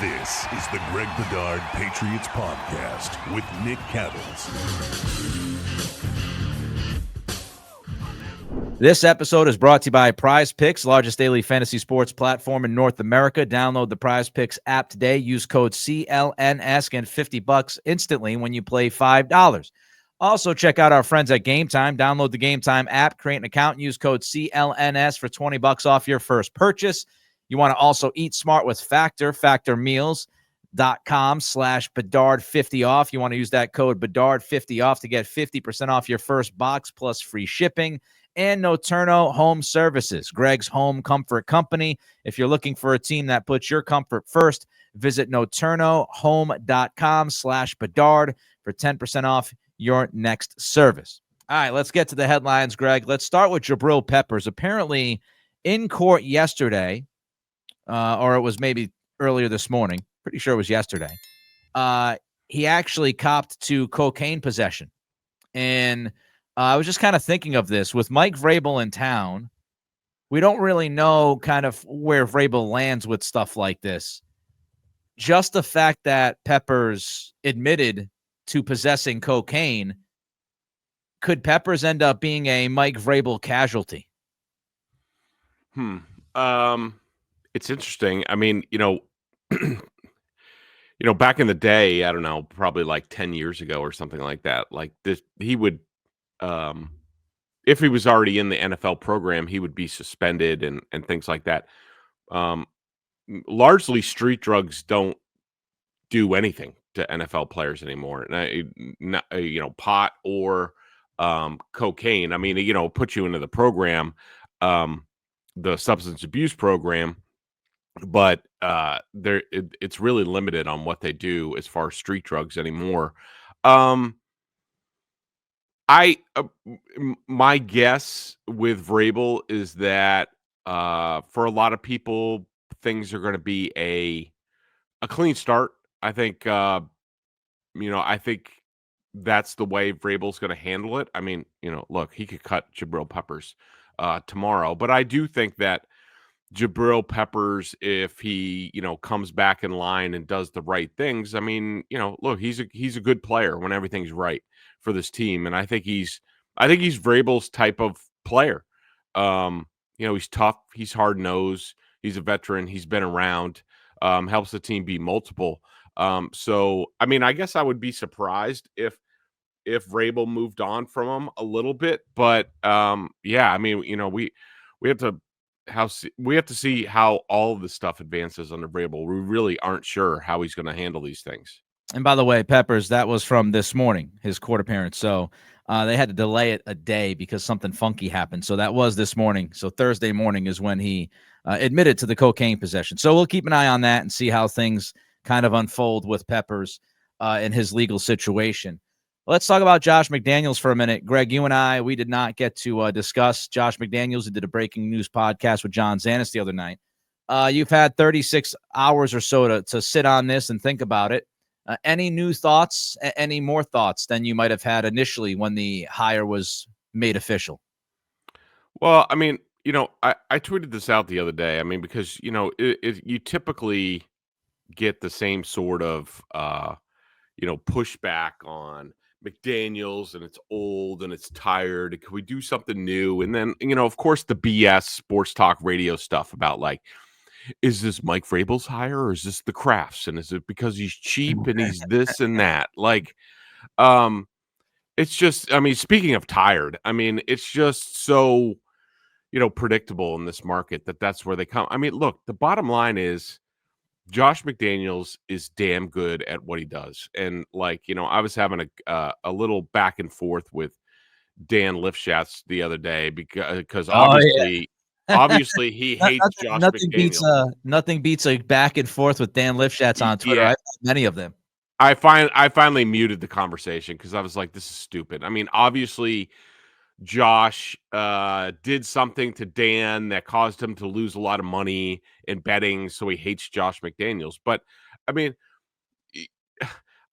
This is the Greg Bedard Patriots Podcast with Nick Cattles. This episode is brought to you by PrizePicks, largest daily fantasy sports platform in North America. Download the PrizePicks app today. Use code CLNS, get $50 instantly when you play $5. Also, check out our friends at Game Time. Download the Game Time app, create an account, and use code CLNS for $20 off your first purchase. You want to also eat smart with Factor, factormeals.com/Bedard50 off. You want to use that code Bedard50 off to get 50% off your first box plus free shipping. And Noturno Home Services, Greg's home comfort company. If you're looking for a team that puts your comfort first, visit noturnohome.com/Bedard for 10% off your next service. All right, let's get to the headlines, Greg. Let's start with Jabrill Peppers. Apparently in court yesterday, or it was maybe earlier this morning, pretty sure it was yesterday, he actually copped to cocaine possession. And I was just kind of thinking of this. With Mike Vrabel in town, we don't really know kind of where Vrabel lands with stuff like this. Just the fact that Peppers admitted to possessing cocaine, could Peppers end up being a Mike Vrabel casualty? It's interesting. I mean, back in the day, I don't know, probably like 10 years ago or something like that, like this, he would, if he was already in the NFL program, he would be suspended and things like that. Largely street drugs don't do anything to NFL players anymore. Pot or cocaine. I mean, put you into the program, the substance abuse program, but it's really limited on what they do as far as street drugs anymore. My guess with Vrabel is that for a lot of people, things are going to be a clean start. I think I think that's the way Vrabel's going to handle it. I mean, look, he could cut Jabrill Peppers tomorrow, but I do think that Jabrill Peppers, if he, comes back in line and does the right things, I mean, look, he's a good player when everything's right for this team. And I think he's Vrabel's type of player. He's tough, he's hard nosed, he's a veteran, he's been around, helps the team be multiple. So, I mean, I guess I would be surprised if Vrabel moved on from him a little bit, but yeah, I mean, we have to see how all of this stuff advances under Vrabel. We really aren't sure how he's going to handle these things. And by the way, Peppers, that was from this morning, his court appearance. So they had to delay it a day because something funky happened. So that was this morning. So Thursday morning is when he admitted to the cocaine possession. So we'll keep an eye on that and see how things kind of unfold with Peppers in his legal situation. Let's talk about Josh McDaniels for a minute. Greg, you and I, we did not get to discuss Josh McDaniels. Who did a breaking news podcast with John Zanis the other night. You've had 36 hours or so to sit on this and think about it. Any new thoughts, any more thoughts than you might have had initially when the hire was made official? Well, I mean, I tweeted this out the other day. I mean, because, you typically get the same sort of, pushback on McDaniels, and it's old and it's tired. Can we do something new? And then, of course, the BS sports talk radio stuff about like, is this Mike Vrabel's hire or is this the Crafts? And is it because he's cheap and he's this and that? Like, it's just, I mean, speaking of tired, I mean, it's just so, predictable in this market that's where they come. I mean, look, the bottom line is Josh McDaniels is damn good at what he does. And like, I was having a little back and forth with Dan Lifshatz the other day because obviously, obviously he hates Josh McDaniels. Nothing beats a back and forth with Dan Lifshatz on Twitter. Yeah. I've had many of them. I finally muted the conversation because I was like, this is stupid. I mean, obviously Josh did something to Dan that caused him to lose a lot of money in betting, so he hates Josh McDaniels. But I mean,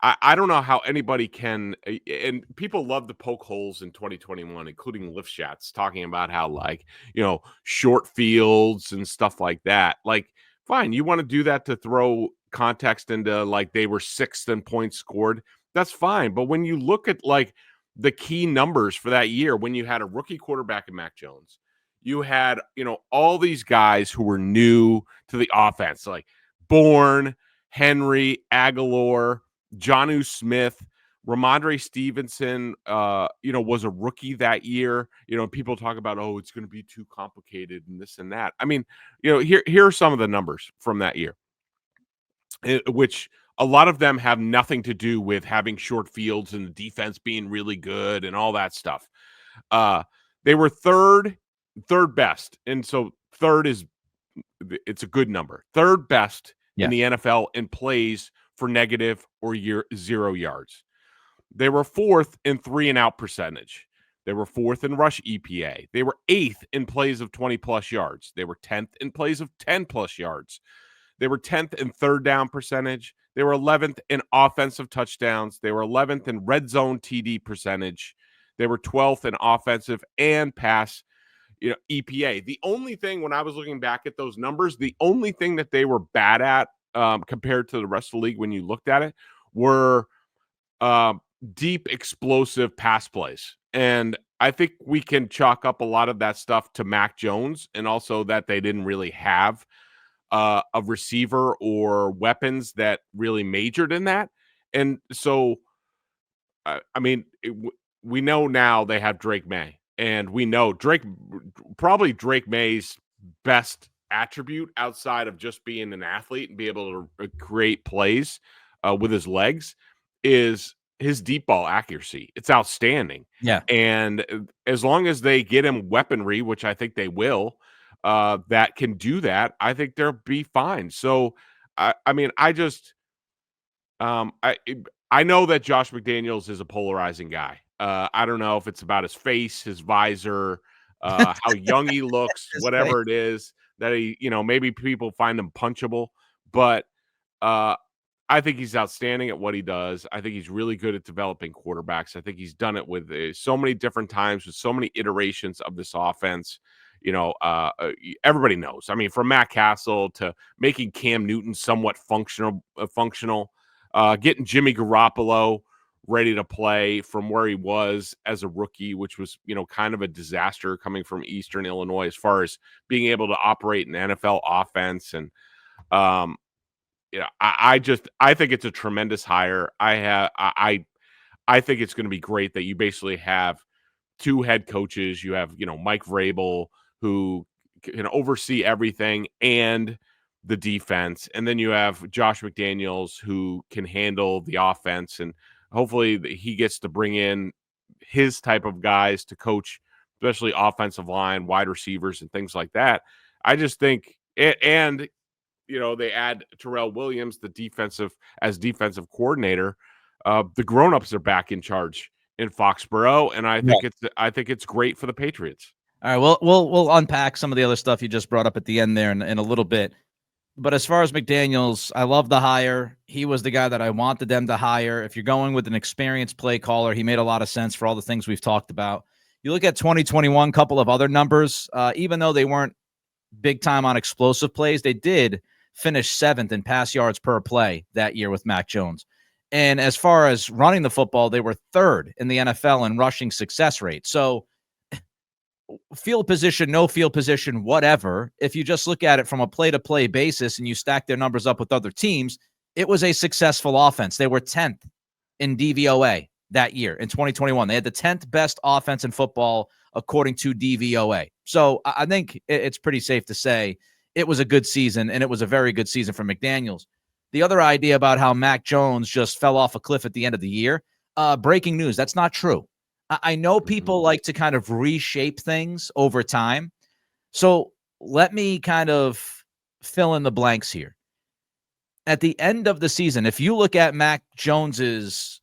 I don't know how anybody can, and people love to poke holes in 2021, including Lifshatz, talking about how, like, short fields and stuff like that. Like, fine, you want to do that to throw context into like they were sixth in points scored, that's fine. But when you look at like the key numbers for that year, when you had a rookie quarterback in Mac Jones, you had, all these guys who were new to the offense, like Bourne, Henry, Aguilar, Jonnu Smith, Ramondre Stevenson, was a rookie that year. People talk about, oh, it's going to be too complicated and this and that. I mean, here are some of the numbers from that year, which a lot of them have nothing to do with having short fields and the defense being really good and all that stuff. They were third best. And so it's a good number. Third best in the NFL in plays for negative or 0 yards. They were fourth in 3-and-out percentage. They were fourth in rush EPA. They were eighth in plays of 20-plus yards. They were 10th in plays of 10-plus yards. They were 10th in third down percentage. They were 11th in offensive touchdowns. They were 11th in red zone TD percentage. They were 12th in offensive and pass EPA. The only thing, when I was looking back at those numbers, the only thing that they were bad at compared to the rest of the league when you looked at it were deep, explosive pass plays. And I think we can chalk up a lot of that stuff to Mac Jones, and also that they didn't really have a receiver or weapons that really majored in that. And so, we know now they have Drake May, and we know Drake May's best attribute outside of just being an athlete and be able to create plays with his legs is his deep ball accuracy. It's outstanding. Yeah. And as long as they get him weaponry, which I think they will, that can do that, I think they'll be fine. So, I know that Josh McDaniels is a polarizing guy. I don't know if it's about his face, his visor, how young he looks, whatever it is that he, maybe people find him punchable, but I think he's outstanding at what he does. I think he's really good at developing quarterbacks. I think he's done it with so many different times with so many iterations of this offense. Everybody knows. I mean, from Matt Castle to making Cam Newton somewhat functional, getting Jimmy Garoppolo ready to play from where he was as a rookie, which was, kind of a disaster coming from Eastern Illinois as far as being able to operate an NFL offense. And, I think it's a tremendous hire. I think it's going to be great that you basically have two head coaches. You have, Mike Vrabel, who can oversee everything and the defense. And then you have Josh McDaniels, who can handle the offense. And hopefully he gets to bring in his type of guys to coach, especially offensive line, wide receivers, and things like that. I just think and they add Terrell Williams, defensive coordinator. The grown-ups are back in charge in Foxborough, and I think it's great for the Patriots. All right, well, we'll unpack some of the other stuff you just brought up at the end there in a little bit. But as far as McDaniels, I love the hire. He was the guy that I wanted them to hire. If you're going with an experienced play caller, he made a lot of sense for all the things we've talked about. You look at 2021, couple of other numbers, even though they weren't big time on explosive plays, they did finish 7th in pass yards per play that year with Mac Jones. And as far as running the football, they were 3rd in the NFL in rushing success rate. So field position, no field position, whatever. If you just look at it from a play-to-play basis and you stack their numbers up with other teams, it was a successful offense. They were 10th in DVOA that year in 2021. They had the 10th best offense in football according to DVOA. So I think it's pretty safe to say it was a good season, and it was a very good season for McDaniels. The other idea about how Mac Jones just fell off a cliff at the end of the year, breaking news, that's not true. I know people like to kind of reshape things over time. So let me kind of fill in the blanks here. At the end of the season, if you look at Mac Jones's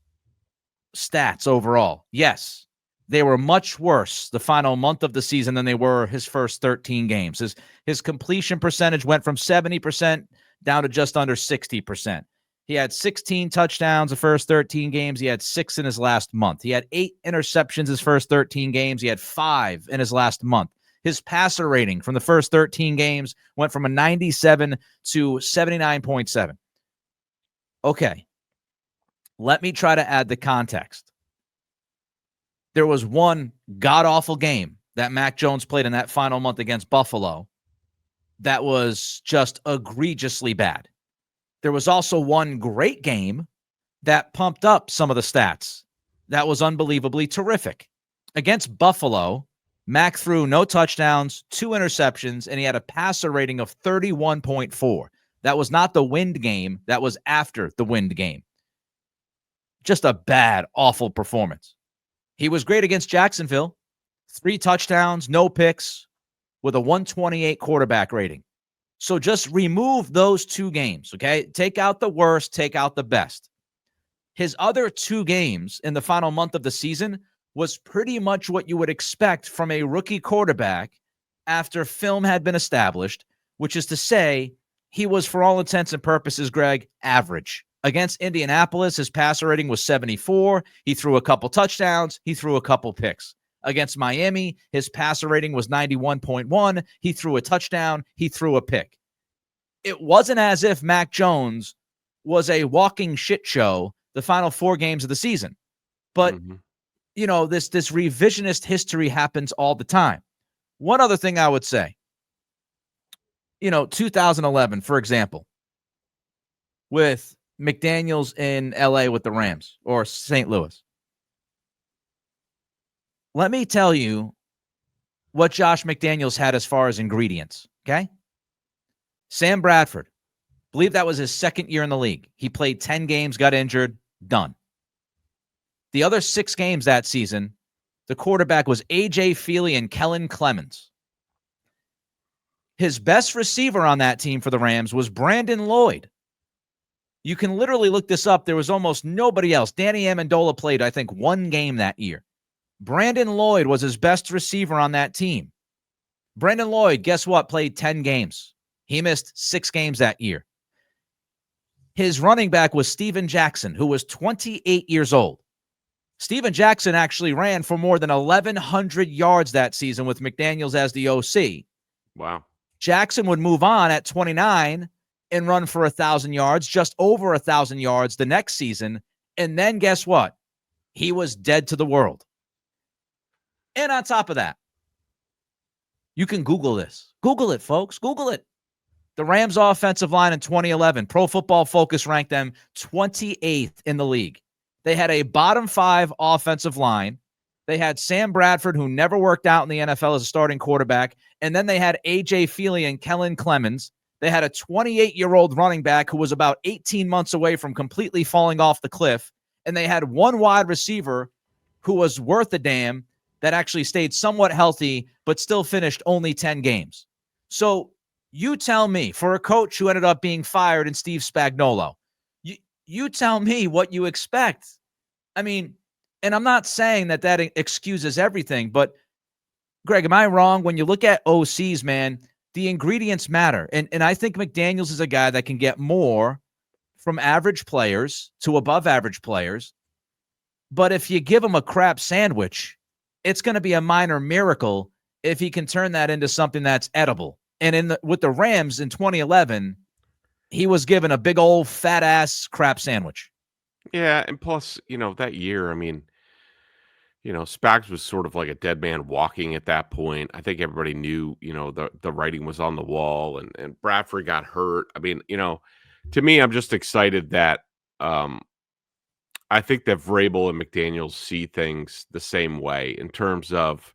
stats overall, yes, they were much worse the final month of the season than they were his first 13 games. His completion percentage went from 70% down to just under 60%. He had 16 touchdowns the first 13 games. He had 6 in his last month. He had 8 interceptions his first 13 games. He had 5 in his last month. His passer rating from the first 13 games went from a 97 to 79.7. Okay, let me try to add the context. There was one god-awful game that Mac Jones played in that final month against Buffalo that was just egregiously bad. There was also one great game that pumped up some of the stats that was unbelievably terrific. Against Buffalo, Mac threw no touchdowns, 2 interceptions, and he had a passer rating of 31.4. That was not the wind game. That was after the wind game. Just a bad, awful performance. He was great against Jacksonville. 3 touchdowns, no picks, with a 128 quarterback rating. So just remove those 2 games, okay? Take out the worst, take out the best. His other 2 games in the final month of the season was pretty much what you would expect from a rookie quarterback after film had been established, which is to say he was, for all intents and purposes, Greg, average. Against Indianapolis, his passer rating was 74. He threw a couple touchdowns. He threw a couple picks. Against Miami, his passer rating was 91.1. He threw a touchdown. He threw a pick. It wasn't as if Mac Jones was a walking shit show the final 4 games of the season. But, you know, this revisionist history happens all the time. One other thing I would say, 2011, for example, with McDaniels in LA with the Rams or St. Louis. Let me tell you what Josh McDaniels had as far as ingredients, okay? Sam Bradford, believe that was his 2nd year in the league. He played 10 games, got injured, done. The other 6 games that season, the quarterback was A.J. Feely and Kellen Clemens. His best receiver on that team for the Rams was Brandon Lloyd. You can literally look this up. There was almost nobody else. Danny Amendola played, I think, 1 game that year. Brandon Lloyd was his best receiver on that team. Brandon Lloyd, guess what, played 10 games. He missed 6 games that year. His running back was Steven Jackson, who was 28 years old. Steven Jackson actually ran for more than 1,100 yards that season with McDaniels as the OC. Wow. Jackson would move on at 29 and run for 1,000 yards, just over 1,000 yards the next season. And then guess what? He was dead to the world. And on top of that, you can Google this. Google it, folks. Google it. The Rams offensive line in 2011, Pro Football Focus ranked them 28th in the league. They had a bottom 5 offensive line. They had Sam Bradford, who never worked out in the NFL as a starting quarterback. And then they had A.J. Feely and Kellen Clemens. They had a 28-year-old running back who was about 18 months away from completely falling off the cliff. And they had one wide receiver who was worth a damn that actually stayed somewhat healthy, but still finished only 10 games. So you tell me, for a coach who ended up being fired in Steve Spagnuolo, you tell me what you expect. I mean, and I'm not saying that excuses everything, but Greg, am I wrong? When you look at OCs, man, the ingredients matter. And I think McDaniels is a guy that can get more from average players to above average players. But if you give him a crap sandwich, it's going to be a minor miracle if he can turn that into something that's edible. And with the Rams in 2011, he was given a big old fat ass crap sandwich. Yeah, and plus, that year, I mean, Spags was sort of like a dead man walking at that point. I think everybody knew, the writing was on the wall, and Bradford got hurt. I mean, to me, I'm just excited that I think that Vrabel and McDaniels see things the same way in terms of,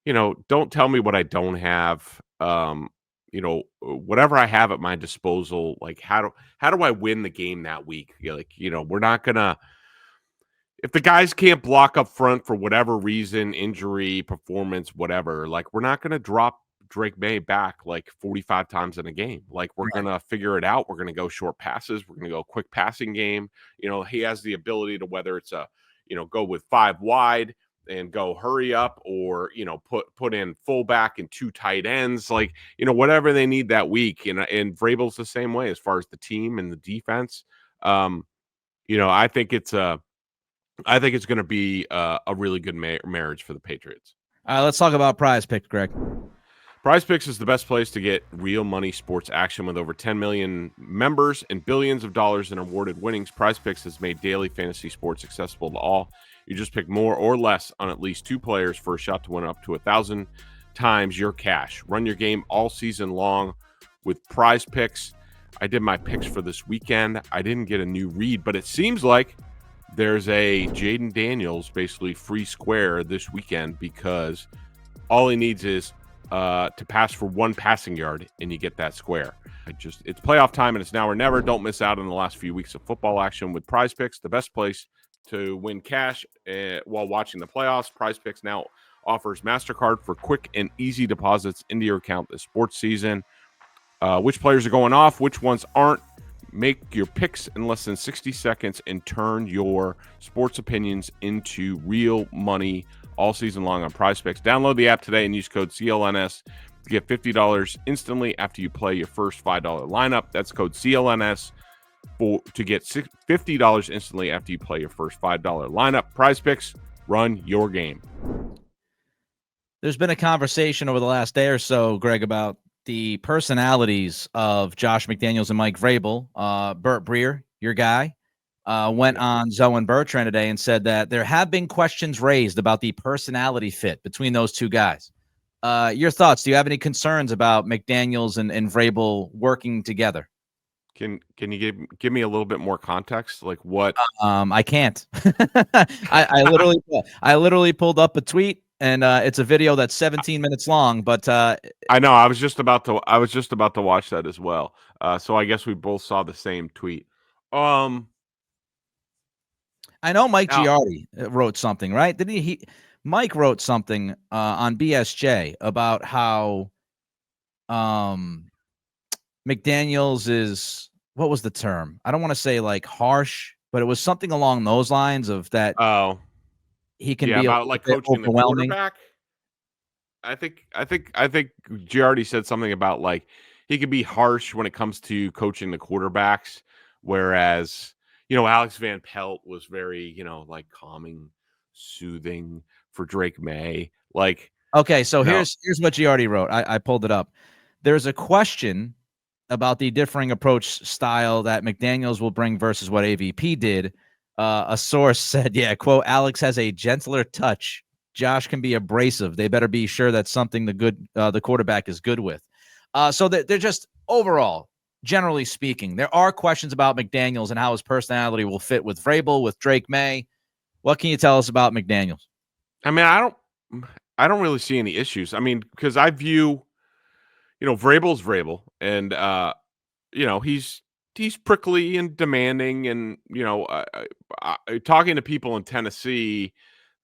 don't tell me what I don't have. Whatever I have at my disposal, like how do I win the game that week? We're not gonna, if the guys can't block up front for whatever reason, injury, performance, whatever, like we're not gonna drop Drake May back like 45 times in a game. Like we're gonna figure it out. We're gonna go short passes. We're gonna go quick passing game. He has the ability to, whether it's go with 5 wide and go hurry up, or put in fullback and 2 tight ends, like whatever they need that week. And Vrabel's the same way as far as the team and the defense. I think it's going to be a really good marriage for the Patriots. All right, let's talk about PrizePicks, Greg. PrizePicks is the best place to get real money sports action with over 10 million members and billions of dollars in awarded winnings. PrizePicks has made daily fantasy sports accessible to all. You just pick more or less on at least 2 players for a shot to win up to 1,000 times your cash. Run your game all season long with PrizePicks. I did my picks for this weekend. I didn't get a new read, but it seems like there's a Jayden Daniels basically free square this weekend because all he needs is to pass for 1 passing yard, and you get that square. It's playoff time, and it's now or never. Don't miss out on the last few weeks of football action with PrizePicks, the best place to win cash while watching the playoffs. PrizePicks now offers MasterCard for quick and easy deposits into your account this sports season. Which players are going off, which ones aren't. Make your picks in less than 60 seconds and turn your sports opinions into real money all season long on PrizePicks. Download the app today and use code CLNS to get $50 instantly after you play your first $5 lineup. That's code CLNS to get $50 instantly after you play your first $5 lineup. PrizePicks, run your game. There's been a conversation over the last day or so, Greg, about the personalities of Josh McDaniels and Mike Vrabel. Burt Breer, your guy, went on Zoe and Bertrand today and said that there have been questions raised about the personality fit between those two guys. Your thoughts? Do you have any concerns about McDaniels and Vrabel working together? Can you give me a little bit more context? Like what? I can't. I literally pulled up a tweet, and it's a video that's 17 minutes long. But I know I was just about to watch that as well. So I guess we both saw the same tweet. I know Mike Giardi wrote something, right? Didn't he? Mike wrote something on BSJ about how McDaniels is, what was the term? I don't want to say like harsh, but it was something along those lines of that. Oh, he can be about like coaching the quarterback. I think Giardi said something about like he could be harsh when it comes to coaching the quarterbacks, whereas Alex Van Pelt was very like calming, soothing for Drake May. Like, okay, so here's what Giardi wrote. I pulled it up. There's a question about the differing approach style that McDaniels will bring versus what AVP did. A source said, yeah, quote, Alex has a gentler touch. Josh can be abrasive. They better be sure that's something the quarterback is good with. So they're just overall, generally speaking, there are questions about McDaniels and how his personality will fit with Vrabel, with Drake May. What can you tell us about McDaniels? I mean, I don't really see any issues. I mean, because I view, Vrabel's Vrabel, and he's prickly and demanding, and talking to people in Tennessee,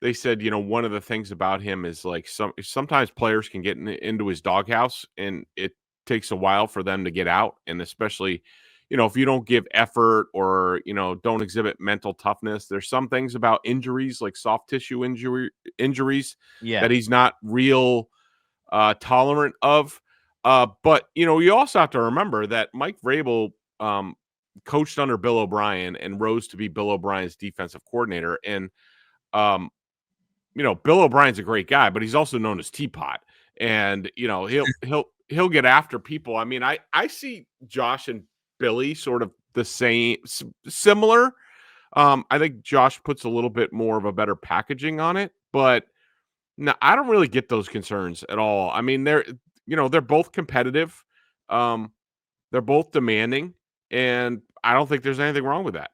they said one of the things about him is like sometimes players can get into his doghouse, and it takes a while for them to get out, and especially if you don't give effort or don't exhibit mental toughness. There's some things about injuries, like soft tissue injuries, that he's not real tolerant of. But you also have to remember that Mike Vrabel coached under Bill O'Brien and rose to be Bill O'Brien's defensive coordinator. And Bill O'Brien's a great guy, but he's also known as Teapot. And he'll get after people. I mean, I see Josh and Billy sort of the same, similar. I think Josh puts a little bit more of a better packaging on it, but no, I don't really get those concerns at all. I mean, they're both competitive. They're both demanding, and I don't think there's anything wrong with that.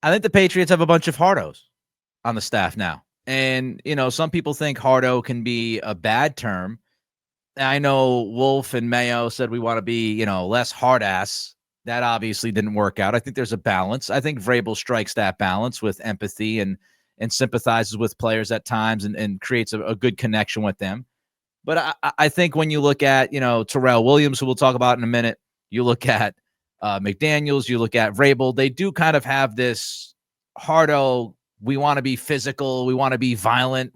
I think the Patriots have a bunch of hardos on the staff now. And, some people think hardo can be a bad term. I know Wolf and Mayo said we want to be, less hard ass. That obviously didn't work out. I think there's a balance. I think Vrabel strikes that balance with empathy and sympathizes with players at times and creates a good connection with them. But I think when you look at, Terrell Williams, who we'll talk about in a minute, you look at McDaniels, you look at Vrabel, they do kind of have this hardo, we want to be physical, we want to be violent.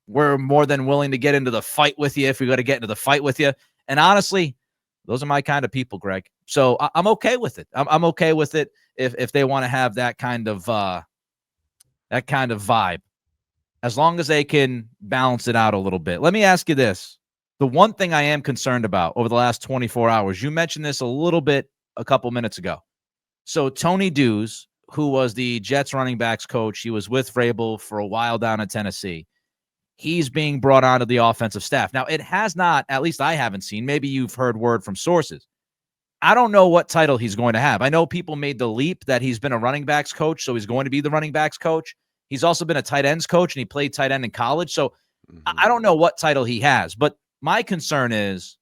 We're more than willing to get into the fight with you if we got to get into the fight with you. And honestly, those are my kind of people, Greg. So I'm okay with it. I'm okay with it if they want to have that kind of vibe, as long as they can balance it out a little bit. Let me ask you this. The one thing I am concerned about over the last 24 hours, you mentioned this a little bit a couple minutes ago. So Tony Dews, who was the Jets running backs coach, he was with Vrabel for a while down in Tennessee. He's being brought onto the offensive staff. Now, it has not, at least I haven't seen, maybe you've heard word from sources. I don't know what title he's going to have. I know people made the leap that he's been a running backs coach, so he's going to be the running backs coach. He's also been a tight ends coach, and he played tight end in college. So I don't know what title he has, but my concern is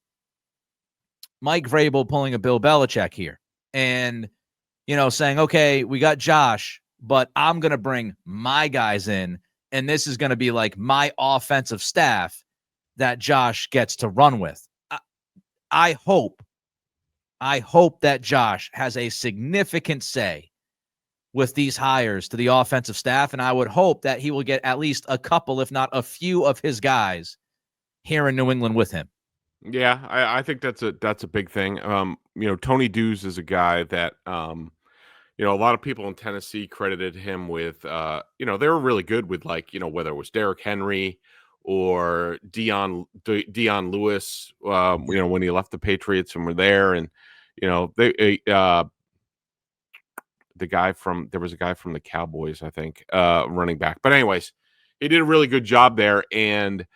Mike Vrabel pulling a Bill Belichick here and, saying, okay, we got Josh, but I'm going to bring my guys in, and this is going to be like my offensive staff that Josh gets to run with. I hope that Josh has a significant say with these hires to the offensive staff, and I would hope that he will get at least a couple, if not a few, of his guys here in New England with him. Yeah, I think that's a big thing. Tony Dews is a guy that a lot of people in Tennessee credited him with they were really good with, like, whether it was Derrick Henry or Dion Lewis, when he left the Patriots and were there, and there was a guy from the Cowboys, I think, running back. But anyways, he did a really good job there. And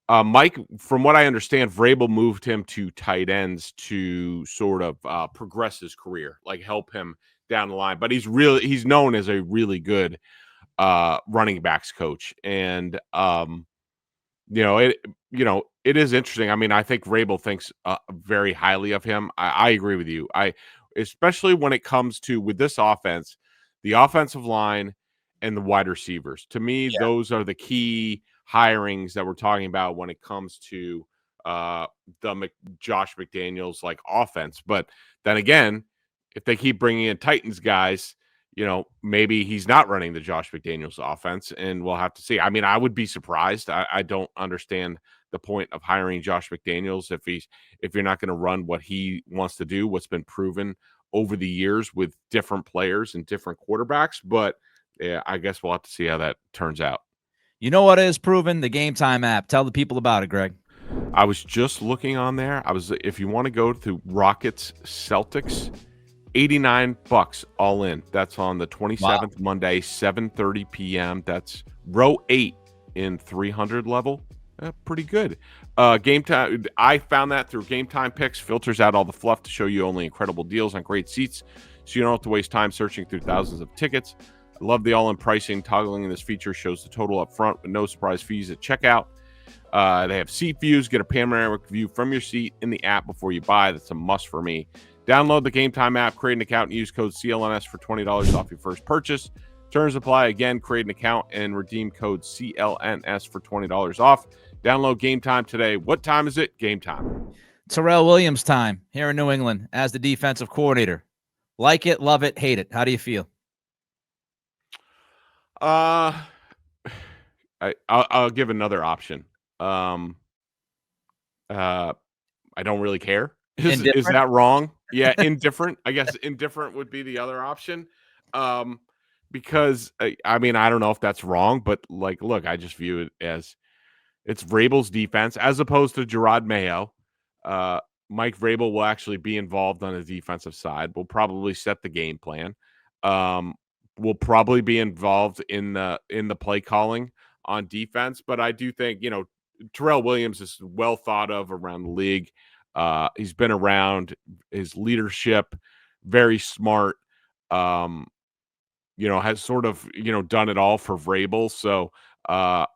Mike, from what I understand, Vrabel moved him to tight ends to sort of progress his career, like help him down the line. But he's known as a really good running backs coach. And it is interesting. I mean, I think Vrabel thinks very highly of him. I agree with you. Especially when it comes to, with this offense, the offensive line and the wide receivers. To me, those are the key hirings that we're talking about when it comes to Josh McDaniels like offense. But then again, if they keep bringing in Titans guys, maybe he's not running the Josh McDaniels offense, and we'll have to see. I mean, I would be surprised. I don't understand the point of hiring Josh McDaniels if you're not going to run what he wants to do, what's been proven over the years with different players and different quarterbacks. But yeah, I guess we'll have to see how that turns out. You know what is proven? The Game Time app. Tell the people about it, Greg. I was just looking on there. If you want to go to Rockets Celtics, $89 all in. That's on the 27th, wow. Monday, 7:30 p.m. That's row 8 in 300 level. Pretty good. Game Time. I found that through Game Time Picks. Filters out all the fluff to show you only incredible deals on great seats, so you don't have to waste time searching through thousands of tickets. I love the all-in pricing. Toggling in this feature shows the total up front with no surprise fees at checkout. They have seat views. Get a panoramic view from your seat in the app before you buy. That's a must for me. Download the Game Time app, create an account, and use code CLNS for $20 off your first purchase. Terms apply. Again, create an account and redeem code CLNS for $20 off. Download Game Time today. What time is it? Game Time. Terrell Williams time here in New England as the defensive coordinator. Like it, love it, hate it. How do you feel? I'll give another option. I don't really care. Is that wrong? Yeah, indifferent. I guess indifferent would be the other option. Because I mean, I don't know if that's wrong, but like, look, I just view it as it's Vrabel's defense as opposed to Gerard Mayo. Mike Vrabel will actually be involved on the defensive side. We'll probably set the game plan. Will probably be involved in the play calling on defense. But I do think, Terrell Williams is well thought of around the league. He's been around, his leadership, very smart, has sort of, done it all for Vrabel. So, a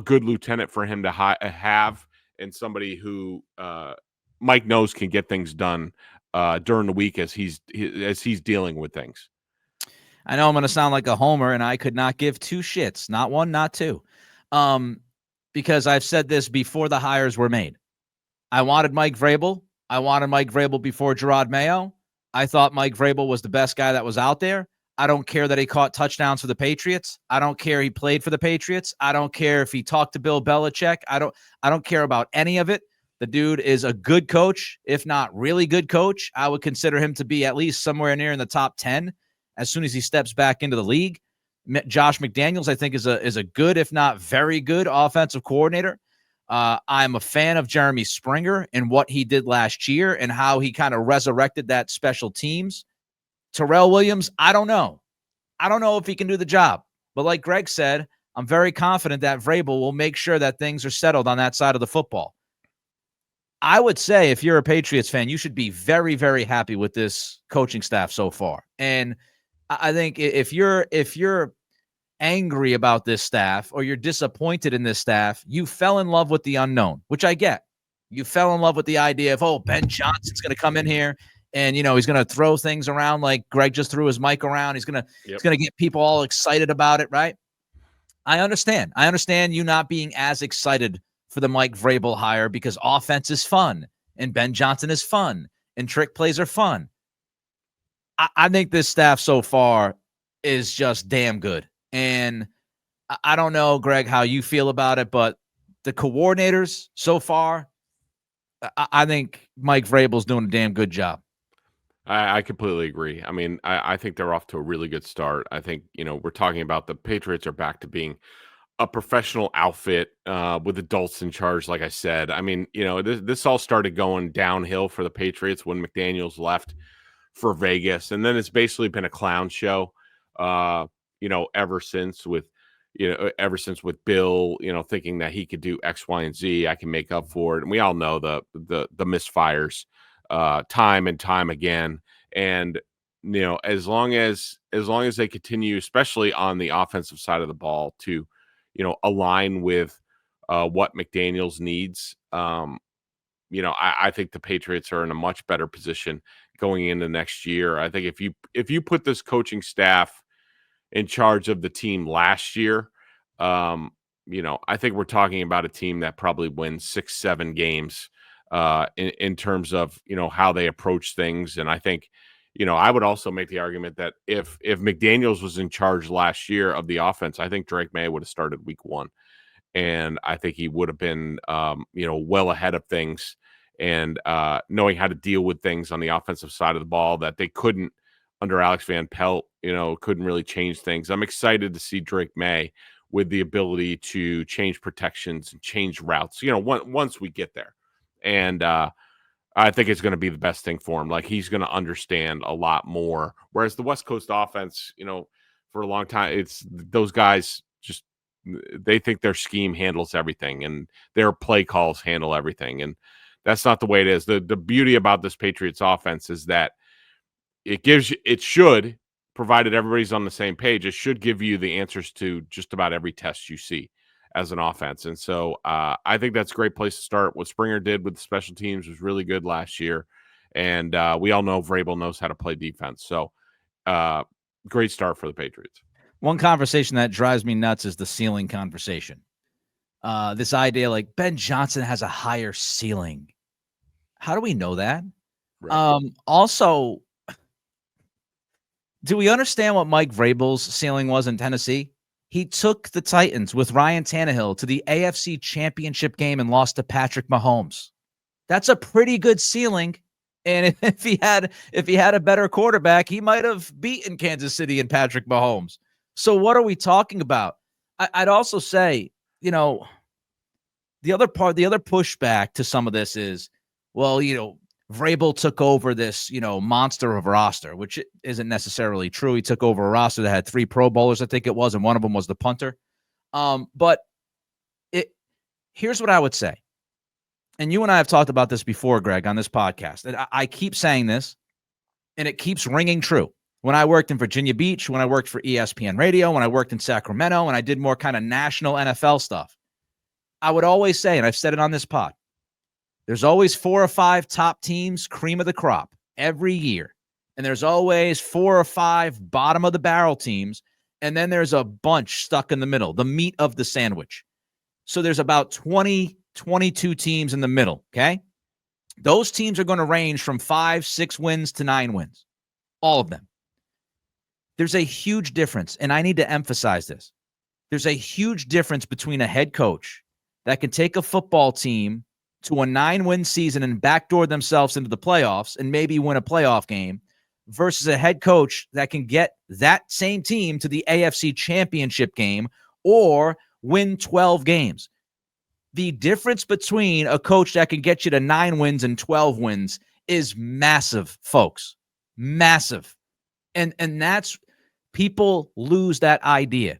good lieutenant for him to have, and somebody who Mike knows can get things done during the week as he's dealing with things. I know I'm going to sound like a homer, and I could not give two shits, not one, not two, because I've said this before the hires were made. I wanted Mike Vrabel. I wanted Mike Vrabel before Gerard Mayo. I thought Mike Vrabel was the best guy that was out there. I don't care that he caught touchdowns for the Patriots. I don't care he played for the Patriots. I don't care if he talked to Bill Belichick. I don't care about any of it. The dude is a good coach, if not really good coach. I would consider him to be at least somewhere near in the top 10 as soon as he steps back into the league. Josh McDaniels, I think, is a good, if not very good, offensive coordinator. I'm a fan of Jeremy Springer and what he did last year and how he kind of resurrected that special teams. Terrell Williams, I don't know. I don't know if he can do the job. But like Greg said, I'm very confident that Vrabel will make sure that things are settled on that side of the football. I would say if you're a Patriots fan, you should be very, very happy with this coaching staff so far. And I think if you're angry about this staff or you're disappointed in this staff, you fell in love with the unknown, which I get. You fell in love with the idea of, oh, Ben Johnson's going to come in here and, he's going to throw things around like Greg just threw his mic around. He's going to get people all excited about it, right? I understand. I understand you not being as excited for the Mike Vrabel hire because offense is fun and Ben Johnson is fun and trick plays are fun. I think this staff so far is just damn good. And I don't know, Greg, how you feel about it, but the coordinators so far, I think Mike Vrabel's doing a damn good job. I completely agree. I mean, I think they're off to a really good start. I think, we're talking about the Patriots are back to being a professional outfit with adults in charge, like I said. I mean, this all started going downhill for the Patriots when McDaniels left for Vegas. And then it's basically been a clown show, ever since with Bill, thinking that he could do X, Y, and Z. I can make up for it. And we all know the misfires time and time again. And, as long as they continue, especially on the offensive side of the ball, to, align with what McDaniels needs, I think the Patriots are in a much better position going into next year. I think if you put this coaching staff in charge of the team last year, I think we're talking about a team that probably wins 6-7 games in terms of, how they approach things. And I think, I would also make the argument that if McDaniels was in charge last year of the offense, I think Drake May would have started week 1. And I think he would have been, well ahead of things and knowing how to deal with things on the offensive side of the ball that they couldn't under Alex Van Pelt, couldn't really change things. I'm excited to see Drake May with the ability to change protections and change routes, once we get there. And I think it's going to be the best thing for him. Like, he's going to understand a lot more. Whereas the West Coast offense, for a long time, it's those guys just, they think their scheme handles everything and their play calls handle everything. And that's not the way it is. The beauty about this Patriots offense is that it should, provided everybody's on the same page, it should give you the answers to just about every test you see as an offense. And so I think that's a great place to start. What Springer did with the special teams was really good last year. And we all know Vrabel knows how to play defense. So great start for the Patriots. One conversation that drives me nuts is the ceiling conversation. This idea like Ben Johnson has a higher ceiling. How do we know that? Right. Also, do we understand what Mike Vrabel's ceiling was in Tennessee? He took the Titans with Ryan Tannehill to the AFC Championship game and lost to Patrick Mahomes. That's a pretty good ceiling. And if he had a better quarterback, he might have beaten Kansas City and Patrick Mahomes. So what are we talking about? I'd also say, the other pushback to some of this is, well, Vrabel took over this, monster of a roster, which isn't necessarily true. He took over a roster that had 3 Pro Bowlers, I think it was, and one of them was the punter. But here's what I would say. And you and I have talked about this before, Greg, on this podcast. And I keep saying this, and it keeps ringing true. When I worked in Virginia Beach, when I worked for ESPN Radio, when I worked in Sacramento, and I did more kind of national NFL stuff, I would always say, and I've said it on this pod, there's always 4 or 5 top teams, cream of the crop, every year. And there's always 4 or 5 bottom of the barrel teams. And then there's a bunch stuck in the middle, the meat of the sandwich. So there's about 20, 22 teams in the middle, okay? Those teams are going to range from 5, 6 wins to 9 wins, all of them. There's a huge difference, and I need to emphasize this. There's a huge difference between a head coach that can take a football team to a 9-win season and backdoor themselves into the playoffs and maybe win a playoff game versus a head coach that can get that same team to the AFC Championship game or win 12 games. The difference between a coach that can get you to 9 wins and 12 wins is massive, folks. Massive. And that's, people lose that idea.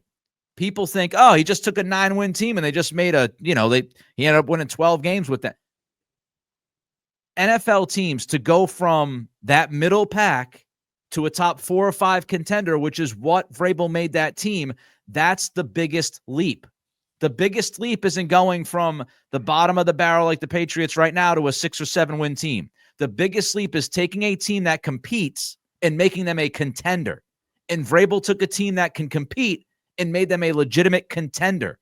People think, oh, he just took a 9-win team and they just made he ended up winning 12 games with that. NFL teams, to go from that middle pack to a top 4 or 5 contender, which is what Vrabel made that team, that's the biggest leap. The biggest leap isn't going from the bottom of the barrel like the Patriots right now to a 6 or 7 win team. The biggest leap is taking a team that competes and making them a contender. And Vrabel took a team that can compete and made them a legitimate contender.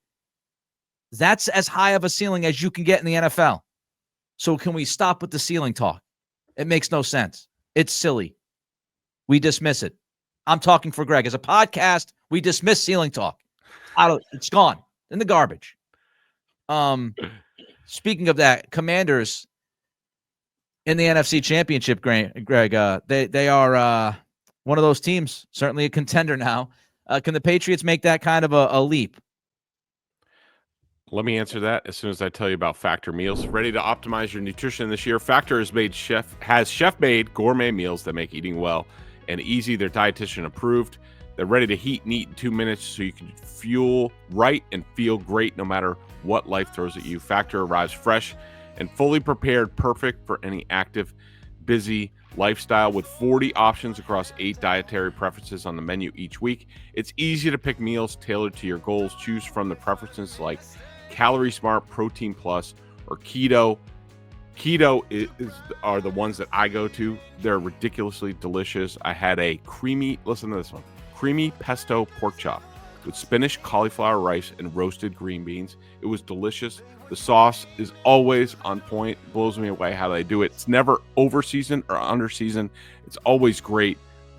That's as high of a ceiling as you can get in the NFL. So can we stop with the ceiling talk? It makes no sense. It's silly. We dismiss it. I'm talking for Greg. As a podcast, we dismiss ceiling talk. It's gone in the garbage. Speaking of that, Commanders in the NFC Championship, Greg, they are one of those teams, certainly a contender now. Can the Patriots make that kind of a leap? Let me answer that as soon as I tell you about Factor meals. Ready to optimize your nutrition this year? Factor has chef-made gourmet meals that make eating well and easy. They're dietitian approved. They're ready to heat and eat in 2 minutes so you can fuel right and feel great no matter what life throws at you. Factor arrives fresh and fully prepared, perfect for any active, busy lifestyle with 40 options across 8 dietary preferences on the menu each week. It's easy to pick meals tailored to your goals. Choose from the preferences like Calorie Smart, Protein Plus, or Keto. Keto are the ones that I go to. They're ridiculously delicious. I had a creamy pesto pork chop with spinach, cauliflower rice, and roasted green beans. It was delicious. The sauce is always on point. It blows me away how they do it. It's never over-seasoned or under-seasoned. It's always great.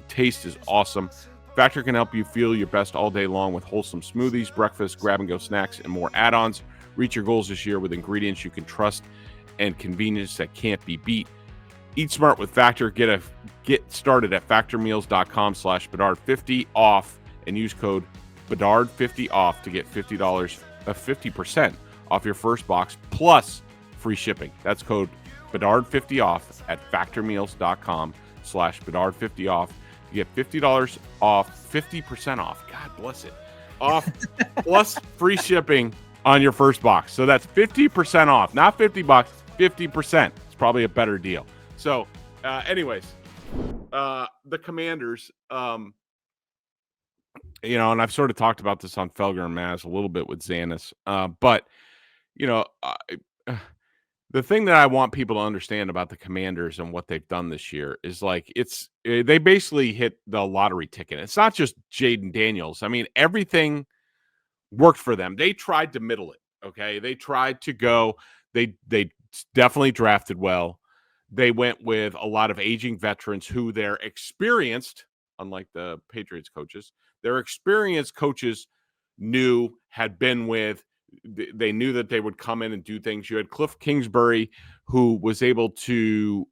The taste is awesome. Factor can help you feel your best all day long with wholesome smoothies, breakfast, grab-and-go snacks, and more add-ons. Reach your goals this year with ingredients you can trust and convenience that can't be beat. Eat smart with Factor. Get started at factormeals.com/Bedard50 off and use code Bedard50 off to get $50% off your first box plus free shipping. That's code Bedard50 off at factormeals.com/Bedard50 off. You get $50 off, 50% off. God bless it. Off plus free shipping on your first box. So that's 50% off, not $50, 50%. It's probably a better deal. So, anyways, the Commanders, and I've sort of talked about this on Felger and Maz a little bit with Zanis, but the thing that I want people to understand about the Commanders and what they've done this year is they basically hit the lottery ticket. It's not just Jayden Daniels. I mean, everything worked for them. They tried to middle it. Okay. They tried to go, they definitely drafted well. They went with a lot of aging veterans who they're experienced, unlike the Patriots coaches, their experienced coaches had been with. They knew that they would come in and do things. You had Cliff Kingsbury, who was able to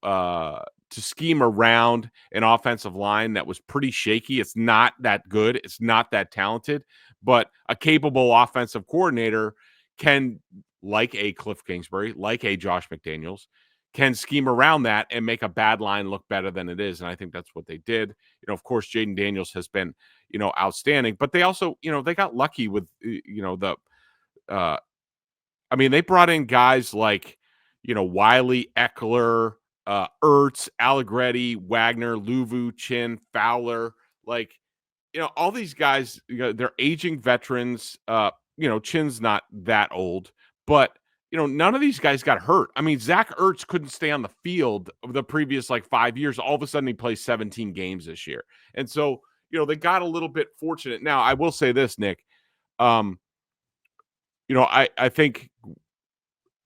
scheme around an offensive line that was pretty shaky. It's not that good. It's not that talented, but a capable offensive coordinator can, like a Cliff Kingsbury, like a Josh McDaniels, can scheme around that and make a bad line look better than it is. And I think that's what they did. Of course, Jayden Daniels has been, outstanding, but they also, they got lucky with, they brought in guys like, Wiley, Eckler, Ertz, Allegretti, Wagner, Luvu, Chin, Fowler, all these guys, they're aging veterans. Chin's not that old, but none of these guys got hurt. I mean, Zach Ertz couldn't stay on the field the previous 5 years. All of a sudden he plays 17 games this year. And so, they got a little bit fortunate. Now, I will say this, Nick, I think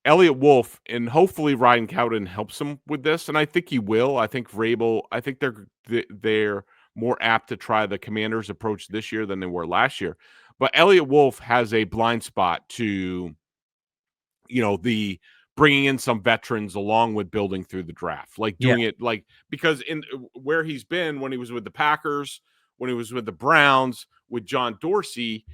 Elliott Wolf and hopefully Ryan Cowden helps him with this. And I think he will. I think Vrabel, they're more apt to try the Commanders approach this year than they were last year. But Elliott Wolf has a blind spot to, the bringing in some veterans along with building through the draft, because in where he's been when he was with the Packers, when he was with the Browns, with John Dorsey,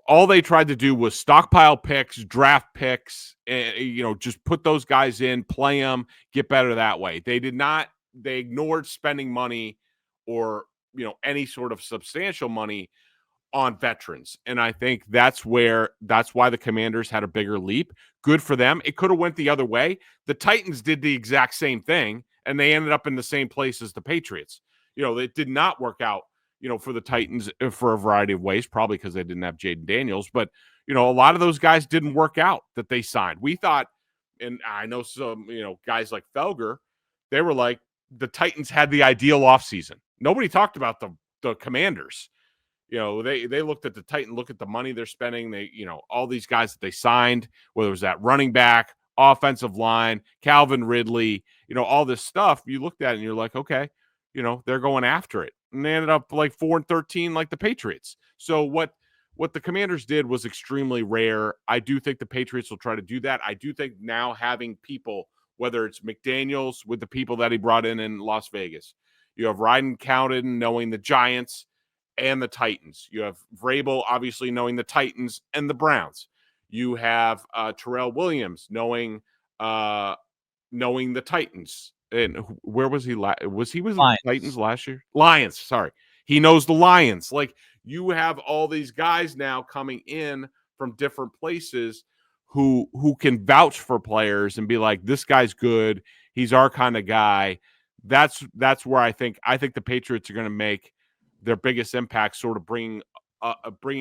all they tried to do was stockpile picks, draft picks, and, just put those guys in, play them, get better that way. They ignored spending money or, any sort of substantial money on veterans. And I think that's why the Commanders had a bigger leap. Good for them. It could have went the other way. The Titans did the exact same thing, and they ended up in the same place as the Patriots. It did not work out, for the Titans for a variety of ways, probably because they didn't have Jayden Daniels. But, a lot of those guys didn't work out that they signed. We thought, and I know some, guys like Felger, they were like, the Titans had the ideal offseason. Nobody talked about the Commanders. They looked at the Titan, look at the money they're spending. They, all these guys that they signed, whether it was that running back, offensive line, Calvin Ridley, all this stuff. You looked at it and you're like, okay, they're going after it. And they ended up like 4-13 like the Patriots. So what the Commanders did was extremely rare. I do think the Patriots will try to do that. I do think now having people, whether it's McDaniels with the people that he brought in Las Vegas, you have Ryden Cowden knowing the Giants and the Titans. You have Vrabel obviously knowing the Titans and the Browns. You have Terrell Williams knowing the Titans. And where was he? Was he with the Titans last year? Lions. Sorry, he knows the Lions. Like, you have all these guys now coming in from different places who can vouch for players and be like, this guy's good. He's our kind of guy. That's where I think the Patriots are going to make their biggest impact, sort of bringing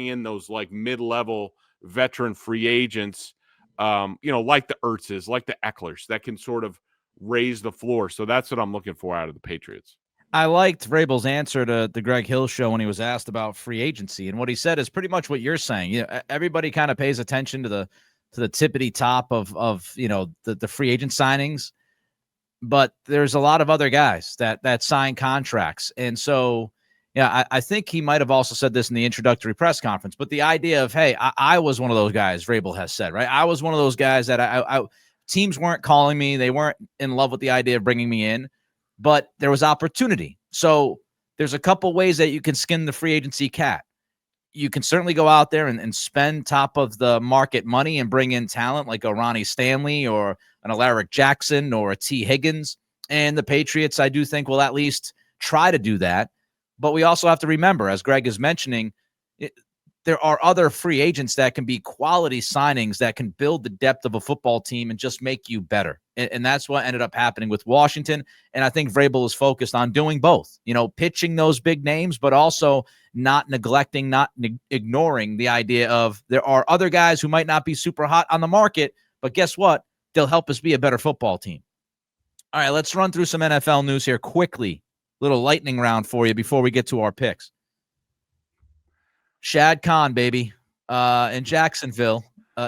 in those like mid-level veteran free agents, like the Ertzes, like the Ecklers, that can sort of raise the floor. So that's what I'm looking for out of the Patriots. I liked Vrabel's answer to the Greg Hill show when he was asked about free agency, and what he said is pretty much what you're saying. Everybody kind of pays attention to the tippity top of the free agent signings, but there's a lot of other guys that sign contracts, and so. Yeah, I think he might have also said this in the introductory press conference, but the idea of, hey, I was one of those guys, Vrabel has said, right? I was one of those guys that I teams weren't calling me. They weren't in love with the idea of bringing me in, but there was opportunity. So there's a couple ways that you can skin the free agency cat. You can certainly go out there and spend top of the market money and bring in talent like a Ronnie Stanley or an Alaric Jackson or a T. Higgins. And the Patriots, I do think, will at least try to do that. But we also have to remember, as Greg is mentioning, there are other free agents that can be quality signings that can build the depth of a football team and just make you better. And that's what ended up happening with Washington. And I think Vrabel is focused on doing both, pitching those big names, but also not neglecting, not ignoring the idea of there are other guys who might not be super hot on the market, but guess what? They'll help us be a better football team. All right, let's run through some NFL news here quickly. Little lightning round for you before we get to our picks. Shad Khan, baby, in Jacksonville,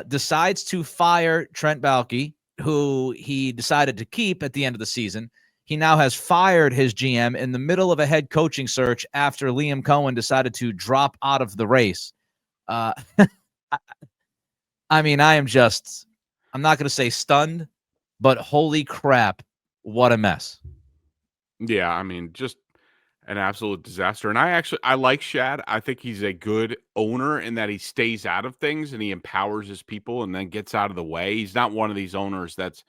decides to fire Trent Baalke, who he decided to keep at the end of the season. He now has fired his GM in the middle of a head coaching search after Liam Cohen decided to drop out of the race. I mean, I'm not going to say stunned, but holy crap, what a mess. Yeah, I mean, just an absolute disaster. And I like Shad. I think he's a good owner in that he stays out of things and he empowers his people and then gets out of the way. He's not one of these owners that's,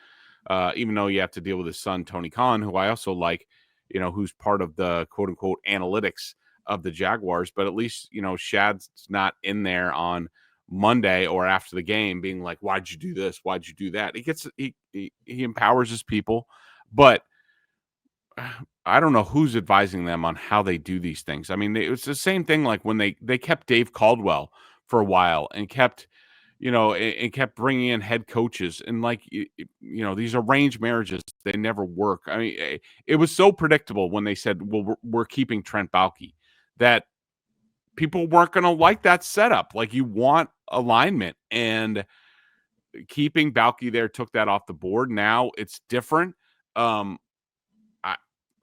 even though you have to deal with his son, Tony Khan, who I also like, who's part of the quote unquote analytics of the Jaguars. But at least, Shad's not in there on Monday or after the game being like, why'd you do this? Why'd you do that? He empowers his people, but I don't know who's advising them on how they do these things. I mean, it's the same thing like when they kept Dave Caldwell for a while and kept, and kept bringing in head coaches and like, these arranged marriages, they never work. I mean, it was so predictable when they said, well, we're keeping Trent Baalke, that people weren't going to like that setup. Like, you want alignment, and keeping Baalke there took that off the board. Now it's different.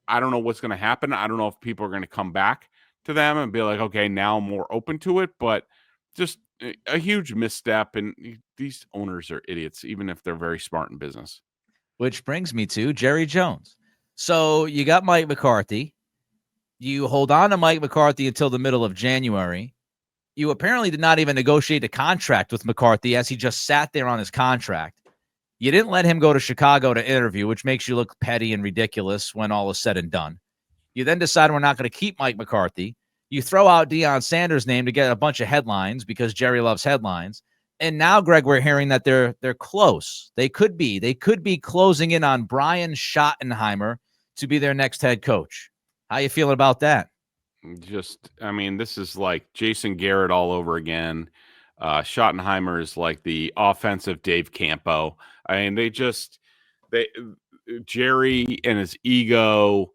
I don't know what's going to happen. I don't know if people are going to come back to them and be like, okay, now I'm more open to it, but just a huge misstep. And these owners are idiots, even if they're very smart in business. Which brings me to Jerry Jones. So you got Mike McCarthy. You hold on to Mike McCarthy until the middle of January. You apparently did not even negotiate a contract with McCarthy as he just sat there on his contract. You didn't let him go to Chicago to interview, which makes you look petty and ridiculous when all is said and done. You then decide we're not going to keep Mike McCarthy. You throw out Deion Sanders' name to get a bunch of headlines because Jerry loves headlines. And now, Greg, we're hearing that they're close. They could be closing in on Brian Schottenheimer to be their next head coach. How you feeling about that? This is like Jason Garrett all over again. Schottenheimer is like the offensive Dave Campo. I mean, Jerry and his ego,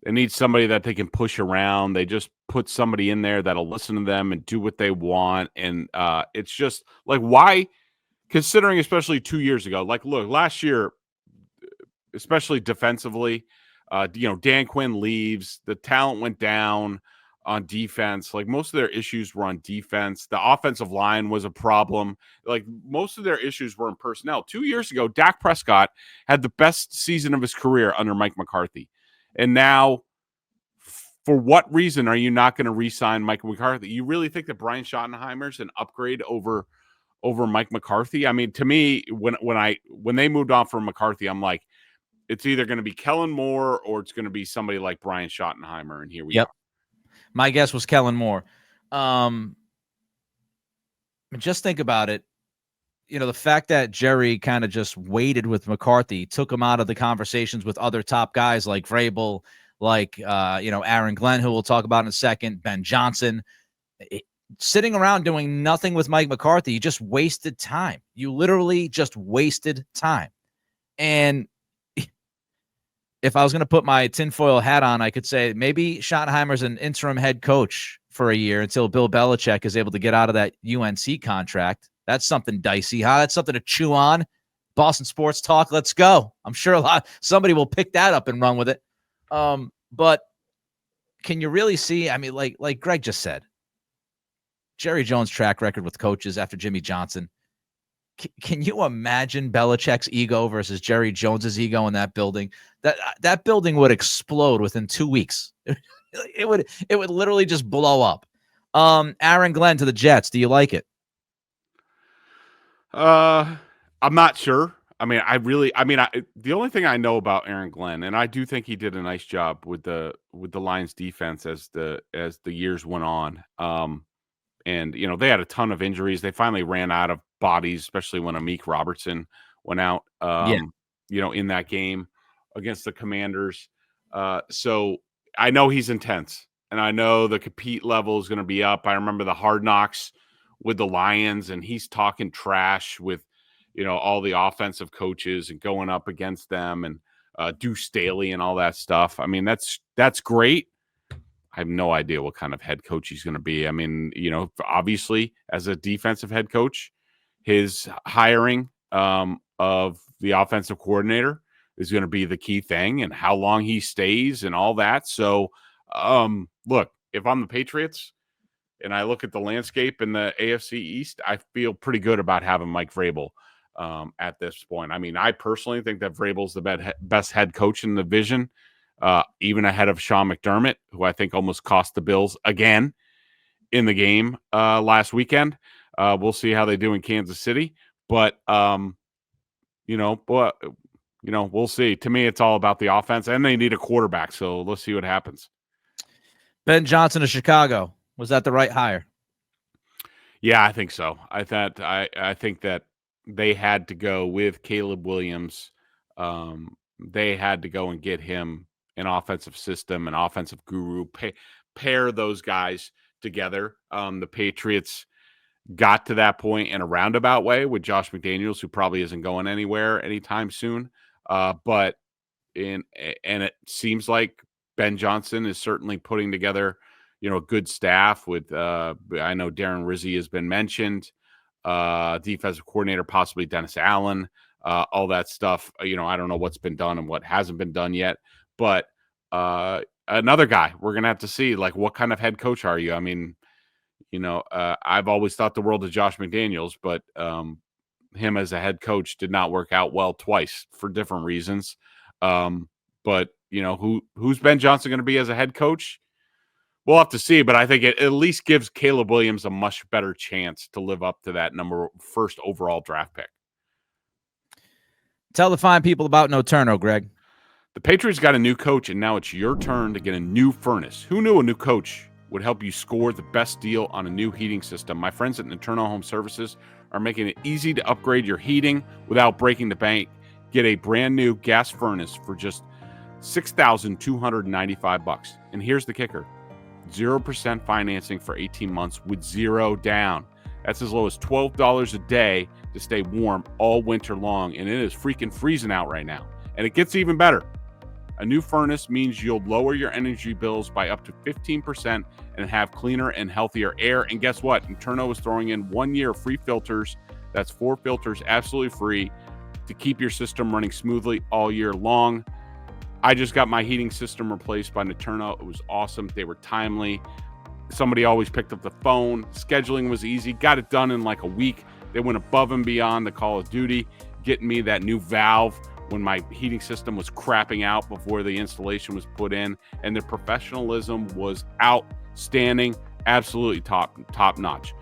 they need somebody that they can push around. They just put somebody in there that'll listen to them and do what they want. And it's just like, why, considering especially 2 years ago, like, look, last year, especially defensively, Dan Quinn leaves, the talent went down on defense. Like, most of their issues were on defense. The offensive line was a problem. Like, most of their issues were in personnel. 2 years ago, Dak Prescott had the best season of his career under Mike McCarthy. And now, for what reason are you not going to re-sign Mike McCarthy? You really think that Brian Schottenheimer's an upgrade over Mike McCarthy? I mean, to me, when they moved on from McCarthy, I'm like, it's either going to be Kellen Moore or it's going to be somebody like Brian Schottenheimer. And here we are. My guess was Kellen Moore. Just think about it. The fact that Jerry kind of just waited with McCarthy, took him out of the conversations with other top guys like Vrabel, like, Aaron Glenn, who we'll talk about in a second, Ben Johnson. Sitting around doing nothing with Mike McCarthy, you just wasted time. You literally just wasted time. And if I was going to put my tinfoil hat on, I could say maybe Schottenheimer's an interim head coach for a year until Bill Belichick is able to get out of that UNC contract. That's something dicey, huh? That's something to chew on. Boston Sports Talk, let's go. I'm sure somebody will pick that up and run with it. But can you really see? I mean, like Greg just said, Jerry Jones' track record with coaches after Jimmy Johnson. Can you imagine Belichick's ego versus Jerry Jones's ego in that building? That building would explode within 2 weeks. It would literally just blow up. Aaron Glenn to the Jets. Do you like it? I'm not sure. I mean, the only thing I know about Aaron Glenn, and I do think he did a nice job with the Lions defense as the years went on. And they had a ton of injuries. They finally ran out of bodies, especially when Amik Robertson went out. In that game against the Commanders. So I know he's intense, and I know the compete level is going to be up. I remember the Hard Knocks with the Lions, and he's talking trash with all the offensive coaches and going up against them, and Deuce Staley and all that stuff. I mean, that's great. I have no idea what kind of head coach he's going to be. I mean, obviously as a defensive head coach, his hiring of the offensive coordinator is going to be the key thing, and how long he stays and all that. So, look, if I'm the Patriots and I look at the landscape in the AFC East, I feel pretty good about having Mike Vrabel at this point. I mean, I personally think that Vrabel's the best head coach in the division. Even ahead of Sean McDermott, who I think almost cost the Bills again in the game last weekend. We'll see how they do in Kansas City, but we'll see. To me, it's all about the offense, and they need a quarterback. So let's see what happens. Ben Johnson of Chicago, was that the right hire? Yeah, I think so. I think that they had to go with Caleb Williams. They had to go and get him an offensive system, an offensive guru, pair those guys together. The Patriots got to that point in a roundabout way with Josh McDaniels, who probably isn't going anywhere anytime soon. But it seems like Ben Johnson is certainly putting together, a good staff with, I know Darren Rizzi has been mentioned, defensive coordinator, possibly Dennis Allen, all that stuff. I don't know what's been done and what hasn't been done yet. But another guy we're going to have to see, like, what kind of head coach are you? I mean, I've always thought the world of Josh McDaniels, but him as a head coach did not work out well twice for different reasons. But, who's Ben Johnson going to be as a head coach? We'll have to see, but I think it at least gives Caleb Williams a much better chance to live up to that first overall draft pick. Tell the fine people about No Turno, Greg. The Patriots got a new coach, and now it's your turn to get a new furnace. Who knew a new coach would help you score the best deal on a new heating system? My friends at Naterno Home Services are making it easy to upgrade your heating without breaking the bank. Get a brand new gas furnace for just $6,295. And here's the kicker. 0% financing for 18 months with zero down. That's as low as $12 a day to stay warm all winter long, and it is freaking freezing out right now. And it gets even better. A new furnace means you'll lower your energy bills by up to 15% and have cleaner and healthier air. And guess what? Interno is throwing in 1 year of free filters. That's 4 filters absolutely free to keep your system running smoothly all year long. I just got my heating system replaced by Naterno. It was awesome. They were timely. Somebody always picked up the phone. Scheduling was easy. Got it done in like a week. They went above and beyond the Call of Duty, getting me that new valve when my heating system was crapping out before the installation was put in. And their professionalism was outstanding. Absolutely top notch.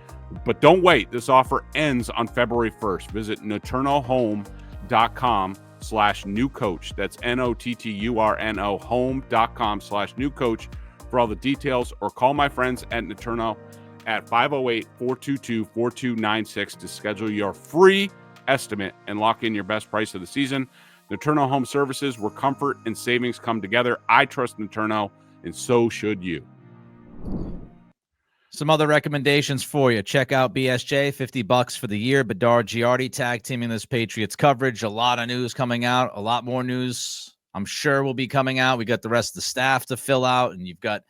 But don't wait. This offer ends on February 1st. Visit NaturnoHome.com/new coach. That's NOTTURNO home.com/new coach for all the details, or call my friends at Naterno at 508-422-4296 to schedule your free estimate and lock in your best price of the season. Naterno Home Services, where comfort and savings come together. I trust Naterno, and so should you. Some other recommendations for you. Check out BSJ, $50 for the year. Bedard Giardi tag teaming this Patriots coverage. A lot of news coming out. A lot more news I'm sure will be coming out. We got the rest of the staff to fill out, and you've got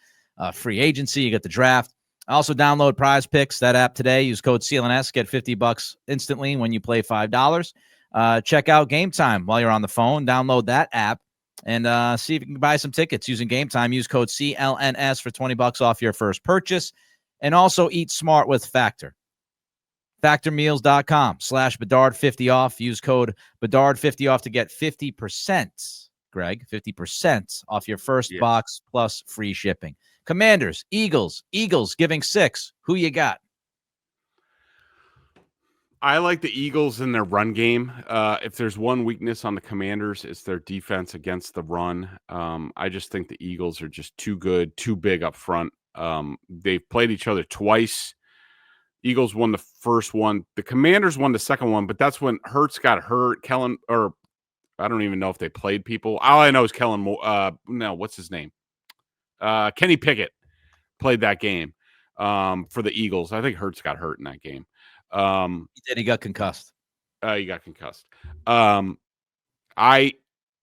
free agency. You got the draft. Also download PrizePicks, that app today. Use code CLNS. Get $50 instantly when you play $5. Check out Game Time while you're on the phone. Download that app and see if you can buy some tickets using Game Time. Use code CLNS for $20 off your first purchase. And also eat smart with Factor. Factormeals.com/Bedard50 off. Use code Bedard50 off to get 50%, Greg, 50% off your first box plus free shipping. Commanders, Eagles giving 6. Who you got? I like the Eagles in their run game. If there's one weakness on the Commanders, it's their defense against the run. I just think the Eagles are just too good, too big up front. They've played each other twice. Eagles won the first one. The Commanders won the second one, but that's when Hurts got hurt. I don't even know if they played people. All I know is what's his name? Kenny Pickett played that game for the Eagles. I think Hurts got hurt in that game. He did. He got concussed. He got concussed. I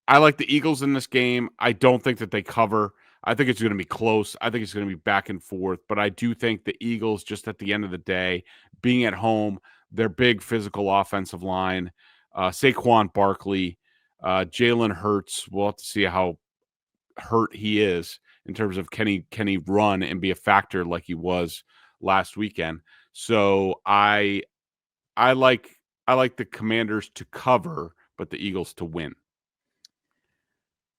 like the Eagles in this game. I don't think that they cover. I think it's going to be close. I think it's going to be back and forth. But I do think the Eagles, just at the end of the day, being at home, their big physical offensive line, Saquon Barkley, Jalen Hurts, we'll have to see how hurt he is in terms of can he run and be a factor like he was last weekend. So I like the Commanders to cover, but the Eagles to win.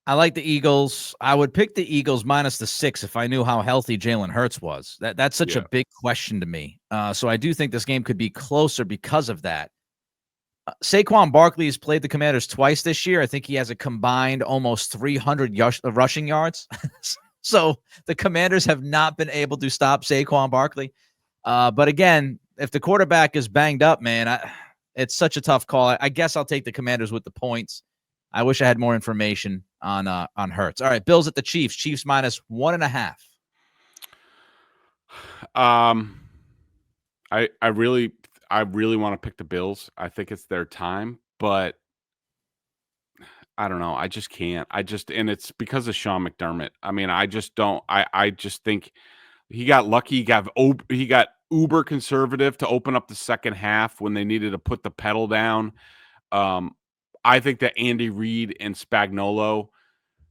I like the Eagles. I would pick the Eagles minus the 6 if I knew how healthy Jalen Hurts was. That's such a big question to me. So I do think this game could be closer because of that. Saquon Barkley has played the Commanders twice this year. I think he has a combined almost 300 rushing yards. So the Commanders have not been able to stop Saquon Barkley. But again, if the quarterback is banged up, man, it's such a tough call. I guess I'll take the Commanders with the points. I wish I had more information on Hurts. All right, Bills at the Chiefs. Chiefs minus 1.5. I really want to pick the Bills. I think it's their time, but I don't know. I just can't. And it's because of Sean McDermott. I mean, I just don't. I just think he got lucky. He got uber conservative to open up the second half when they needed to put the pedal down. I think that Andy Reid and Spagnuolo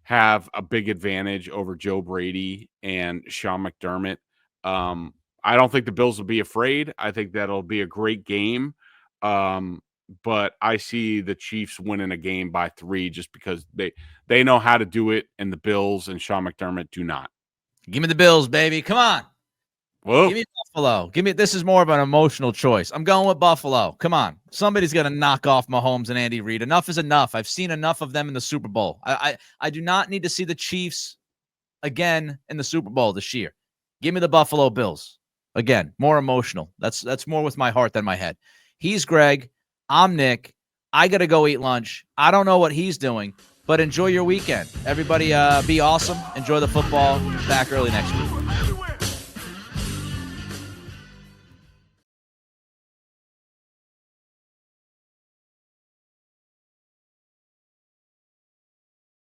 have a big advantage over Joe Brady and Sean McDermott. I don't think the Bills will be afraid. I think that'll be a great game. But I see the Chiefs winning a game by 3 just because they know how to do it, and the Bills and Sean McDermott do not. Give me the Bills, baby. Come on. Whoa. Give me Buffalo. This is more of an emotional choice. I'm going with Buffalo. Come on. Somebody's going to knock off Mahomes and Andy Reid. Enough is enough. I've seen enough of them in the Super Bowl. I do not need to see the Chiefs again in the Super Bowl this year. Give me the Buffalo Bills. Again, more emotional. That's more with my heart than my head. He's Greg. I'm Nick. I got to go eat lunch. I don't know what he's doing, but enjoy your weekend. Everybody be awesome. Enjoy the football. Back early next week.